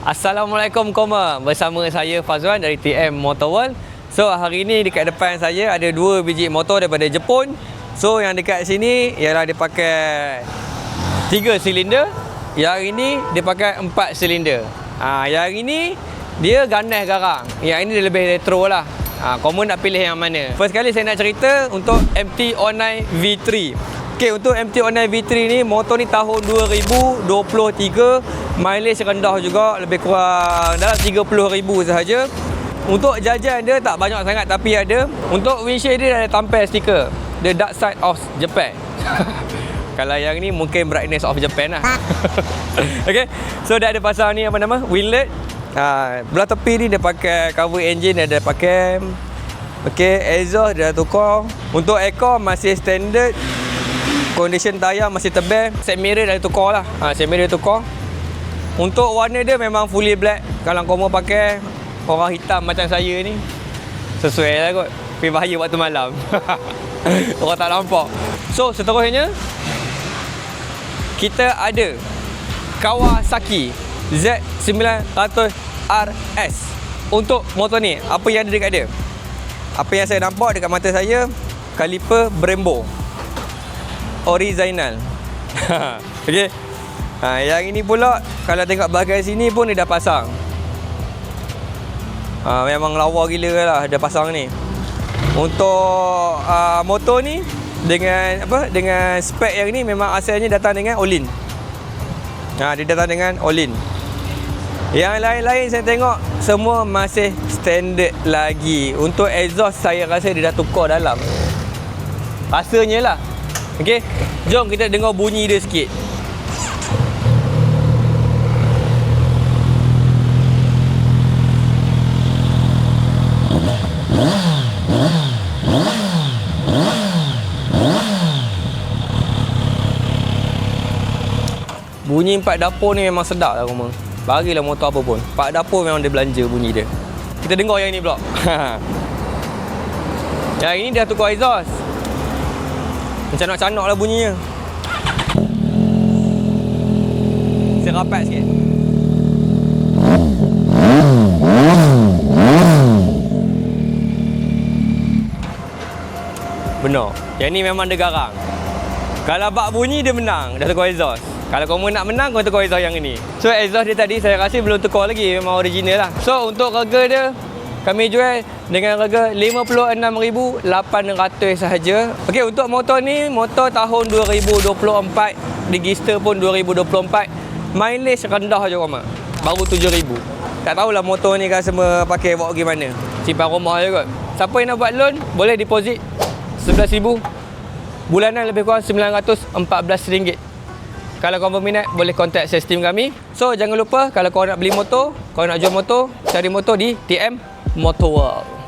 Assalamualaikum koma. Bersama saya Fazwan dari TM Motor World. So hari ini dekat depan saya ada dua biji motor daripada Jepun. So yang dekat sini ialah dia pakai 3 silinder. Yang ini dia pakai 4 silinder. Yang ini dia ganas garang. Yang ini dia lebih retro lah. Korang nak pilih yang mana? First kali saya nak cerita untuk MT-09 V3. Okay, untuk MT-09 V3 ni, motor ni tahun 2023, mileage rendah juga, lebih kurang dalam 30,000 sahaja. Untuk jajan dia tak banyak sangat tapi ada. Untuk windshield dia ada tampil stiker The Dark Side of Japan. Kalau yang ni mungkin Brightness of Japan lah. Okay, so dia ada pasang ni apa nama? Winglet. Belah tepi ni dia pakai cover engine, dia ada pakai. Okay, exhaust dia dah tukar. Untuk aircon masih standard. Condition tayar masih tebal. Set mirror dah tukar lah. Set mirror tukar. Untuk warna dia memang fully black. Kalau korang pakai orang hitam macam saya ni, sesuai lah kot. Tapi bahaya waktu malam. Orang tak nampak. So seterusnya kita ada Kawasaki Z900RS. Untuk motor ni, apa yang ada dekat dia? Apa yang saya nampak dekat mata saya, kaliper Brembo original. Okay. Yang ini pula kalau tengok bahagian sini pun dia dah pasang. Memang lawa gila lah dia pasang ni. Untuk motor ni dengan dengan spek yang ni memang asalnya datang dengan all-in. Dia datang dengan all-in. Yang lain-lain saya tengok semua masih standard lagi. Untuk exhaust saya rasa dia dah tukar dalam. Rasanya lah. Okey, jom kita dengar bunyi dia sikit. Bunyi 4 dapur ni memang sedap lah korang. Bagilah motor apa pun, 4 dapur memang dia belanja bunyi dia. Kita dengar yang ni pula. Yang ini dah tukar exhaust. Canak-canak lah bunyinya. Saya rapat sikit. Benar. Yang ni memang dia garang. Kalau bak bunyi dia menang, dah tukar exhaust. Kalau korang nak menang, korang tukar exhaust yang ini. So exhaust dia tadi saya rasa belum tukar lagi, memang original lah. So untuk harga dia, kami jual dengan harga RM56,800 sahaja. Okey, untuk motor ni, motor tahun 2024, register pun 2024. Mileage rendah je korang. Baru 7,000. Tak tahulah motor ni customer pakai bawa pergi mana. Simpan rumah je kot. Siapa yang nak buat loan, boleh deposit RM11,000. Bulanan lebih kurang RM914. Kalau korang berminat, boleh contact sales team kami. So jangan lupa, kalau korang nak beli motor, korang nak jual motor, cari motor di TM Motor World.